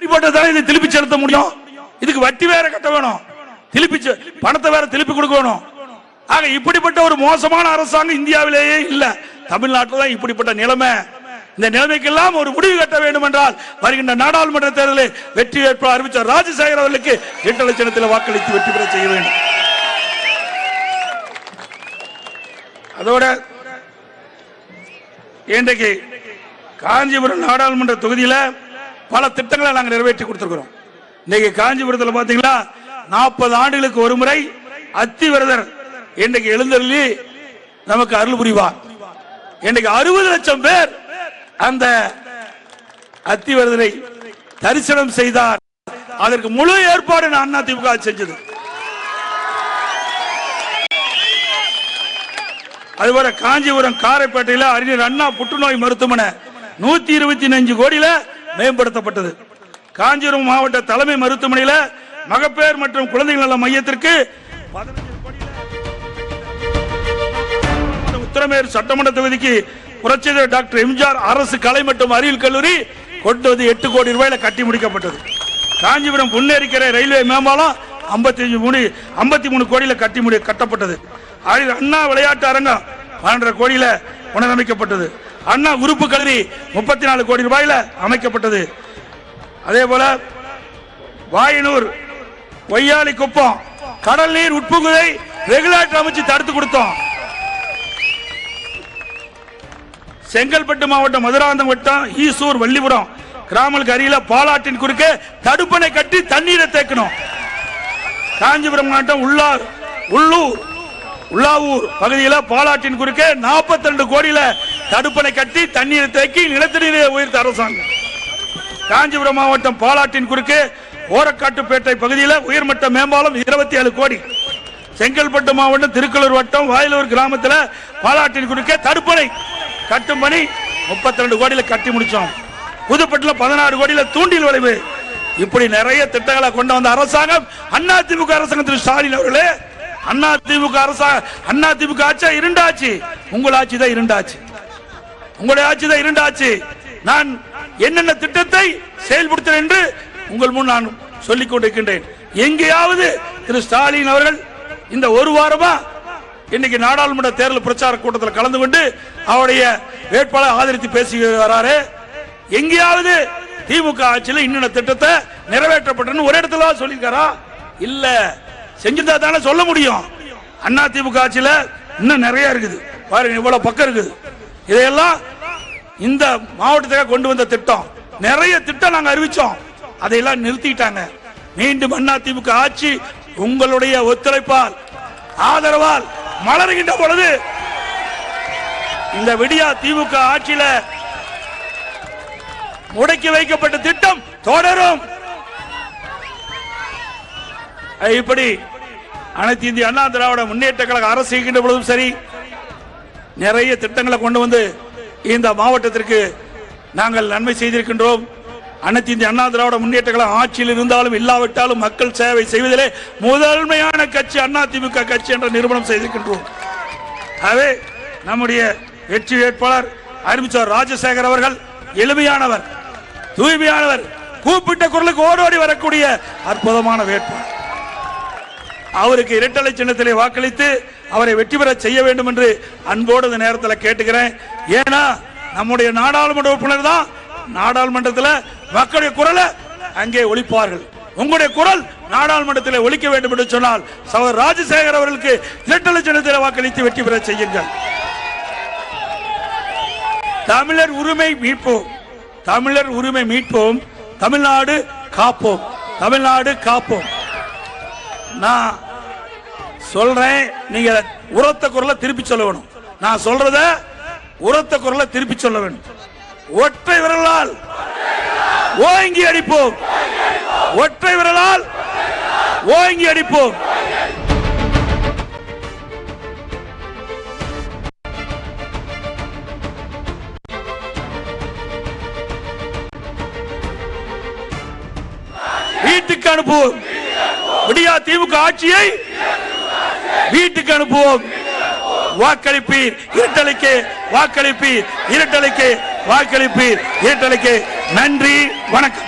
இதை திருப்பி செலுத்த முடியும். இதுக்கு வட்டி வேற கட்ட வேணும், திருப்பி பணத்தை வேற திருப்பி கொடுக்க வேணும். ஆக இப்படிப்பட்ட ஒரு மோசமான அரசாங்கம் இந்தியாவிலேயே இல்ல, தமிழ்நாட்டில் தான் இப்படிப்பட்ட நிலைமை. இந்த நிலைமைக்கெல்லாம் ஒரு முடிவு கட்ட வேண்டும் என்றால் வருகின்ற நாடாளுமன்ற தேர்தலில் வெற்றி வேட்பாளர் அறிவித்த ராஜசேகர் அவர்களுக்கு 8 லட்சத்தில் வாக்களித்து வெற்றி பெற செய்ய வேண்டும். அதோட இன்றைக்கு காஞ்சிபுரம் நாடாளுமன்ற தொகுதியில பல திட்டங்களை நாங்கள் நிறைவேற்றி கொடுத்திருக்கிறோம். இன்னைக்கு காஞ்சிபுரத்தில் பாத்தீங்களா 40 ஆண்டுகளுக்கு ஒரு முறை அத்திவரதர் இன்றைக்கு எழுந்தருளி நமக்கு அருள் புரிவார். இன்றைக்கு 60 லட்சம் பேர் அந்த அத்திவரதரை தரிசனம் செய்தார். அதற்கு முழு ஏற்பாடு அதிமுக செஞ்சது. அதுபோல காஞ்சிபுரம் காரைப்பேட்டையில் அறிஞர் அண்ணா புற்றுநோய் மருத்துவமனை 125 கோடியில மேம்படுத்தப்பட்டது. காஞ்சிபுரம் மாவட்ட தலைமை மருத்துவமனையில் மகப்பேறு மற்றும் குழந்தைகள் நல மையத்திற்கு 15 கோடியில, உத்தரமேரூர் சட்டமன்ற தொகுதிக்கு புரட்சியாளர் டாக்டர் எம்ஜிஆர் அரசு கலை மற்றும் அறிவியல் கல்லூரி கொண்டு வந்து 8 கோடி ரூபாயில கட்டி முடிக்கப்பட்டது. காஞ்சிபுரம் புன்னேரிக்கரை ரயில்வே மேம்பாலம் 53 கோடியில கட்டப்பட்டது. அண்ணா விளையாட்டு அரங்கம் 12 கோடியில புனரமைக்கப்பட்டது. அண்ணா உறுப்பு கல்லூரி 34 கோடி ரூபாயில அமைக்கப்பட்டது. அதே போல வாயனூர் ஒய்யாளி குப்பம் கடல் நீர் உட்புகுதை ரெகுலேட்டர் அமைச்சு தடுத்து கொடுத்தோம். செங்கல்பட்டு மாவட்டம் மதுராந்தகம் வட்டம் ஈசூர் வள்ளிபுரம் கிராமங்களுக்கு அருகில பாலாற்றின் குறுக்கே தடுப்பணை கட்டி தண்ணீரை தேக்கணும். காஞ்சிபுரம் மாவட்டம் உள்ளாவூர் பகுதியில் பாலாற்றின் குறுக்கே 42 கோடியில தடுப்பணை கட்டி தண்ணீரை தேக்கி நிலத்தடி நீரை உயர்த்த அரசாங்கம். காஞ்சிபுரம் மாவட்டம் பாலாற்றின் குறுக்கே ஓரக்காட்டுப்பேட்டை பகுதியில் உயர்மட்ட மேம்பாலம் 27 கோடி. செங்கல்பட்டு மாவட்டம் திருக்கலூர் வட்டம் வாயிலூர் கிராமத்தில் பாலாற்றின் குறுக்கே தடுப்பணை கட்டும் பணி 32 கோடியில கட்டி முடிச்சோம். புதுப்பட்டில 16 கோடியில தூண்டில் விளைவு. இப்படி நிறைய திட்டங்களை கொண்டு வந்த அரசாங்கம் அதிமுக அரசாங்கம். திரு ஸ்டாலின் அவர்களே, அதிமுக ஆட்சி இருண்டாச்சு, உங்கள் ஆட்சி தான் இருண்டாச்சு, உங்களுடைய ஆட்சி தான் இருண்டாச்சு. நான் என்னென்ன திட்டத்தை செயல்படுத்தினேன் என்று உங்கள் முன் நான் சொல்லிக் கொண்டிருக்கின்றேன். எங்கேயாவது திரு ஸ்டாலின் அவர்கள் இந்த ஒரு வாரமா இன்னைக்கு நாடாளுமன்ற தேர்தல் பிரச்சார கூட்டத்தில் கலந்து கொண்டு அவருடைய வேட்பாளர் ஆதரித்து பேசி வராரு. எங்கேயாவது திமுக ஆட்சியில் இன்னொரு திட்டத்தை நிறைவேற்றப்பட்ட ஒரு இடத்துல சொல்லியிருக்காரா? இல்ல. செஞ்சிருந்தா தானே சொல்ல முடியும். அண்ணா திமுக ஆட்சியில் இன்னும் நிறைய இருக்குது, பாருங்க இவ்வளவு பக்கம் இருக்குது. இதையெல்லாம் இந்த மாவட்டத்துக்காக கொண்டு வந்த திட்டம், நிறைய திட்டம் நாங்க அறிவிச்சோம், அதையெல்லாம் நிறுத்திட்டாங்க. மீண்டும் அண்ணா திமுக ஆட்சி உங்களுடைய ஒத்துழைப்பால் ஆதரவால் மலர்கின்ற பொழுது இந்த விடியா திமுக ஆட்சியில முடக்கி வைக்கப்பட்ட திட்டம் தொடரும். இப்படி அனைத்து இந்திய அண்ணா திராவிட முன்னேற்ற கழக அரசு செய்கின்ற பொழுதும் சரி, நிறைய திட்டங்களை கொண்டு வந்து இந்த மாவட்டத்திற்கு நாங்கள் நன்மை செய்திருக்கின்றோம். அனைத்து இந்திய அண்ணா திராவிட முன்னேற்ற கழக ஆட்சியில் இருந்தாலும் இல்லாவிட்டாலும் மக்கள் சேவை செய்வதிலே முதன்மையான கட்சி அதிமுக கட்சி என்ற நிரூபணம் செய்திருக்கின்றோம். ஆகவே நம்முடைய வெற்றி வேட்பாளர் அறிவிச்சார் ராஜசேகர் அவர்கள் எளிமையானவர், தூய்மையானவர், கூப்பிட்ட குரலுக்கு ஓடோடி வரக்கூடிய அற்புதமான வேட்பாளர். அவருக்கு 2 சின்னத்திலே வாக்களித்து அவரை வெற்றி பெற செய்ய வேண்டும் என்று அன்போடு இந்த நேரத்தில் கேட்டுக்கிறேன். ஏன்னா நம்முடைய நாடாளுமன்ற உறுப்பினர் தான் நாடாளுமன்றத்தில் மக்களுடைய குரலை அங்கே ஒலிப்பார்கள். உங்களுடைய குரல் நாடாளுமன்றத்தில் ஒலிக்க வேண்டும் என்று சொன்னால் சகோதரர் ராஜசேகர் அவர்களுக்கு 2 சின்னத்திலே வாக்களித்து வெற்றி பெற செய்யுங்கள். தமிழர் உரிமை மீட்போம், தமிழர் உரிமை மீட்போம், தமிழ்நாடு காப்போம், தமிழ்நாடு காப்போம். நான் சொல்றேன், நீங்க உரத்த குரலை திருப்பி சொல்ல வேணும். நான் சொல்றத உரத்த குரலை திருப்பி சொல்ல வேண்டும். ஒற்றை விரலால் ஓங்கி அடிப்போம், ஒற்றை விரலால் ஓங்கி அடிப்போம். வீட்டுக்கு அனுப்புவோம். விடியா திமுக ஆட்சியை வீட்டுக்கு அனுப்புவோம். வாக்களிப்பீர் இரட்டலைக்கு, வாக்களிப்பீர் இரட்டலைக்கு, வாக்களிப்பீர் இரட்டலைக்கு. நன்றி, வணக்கம்.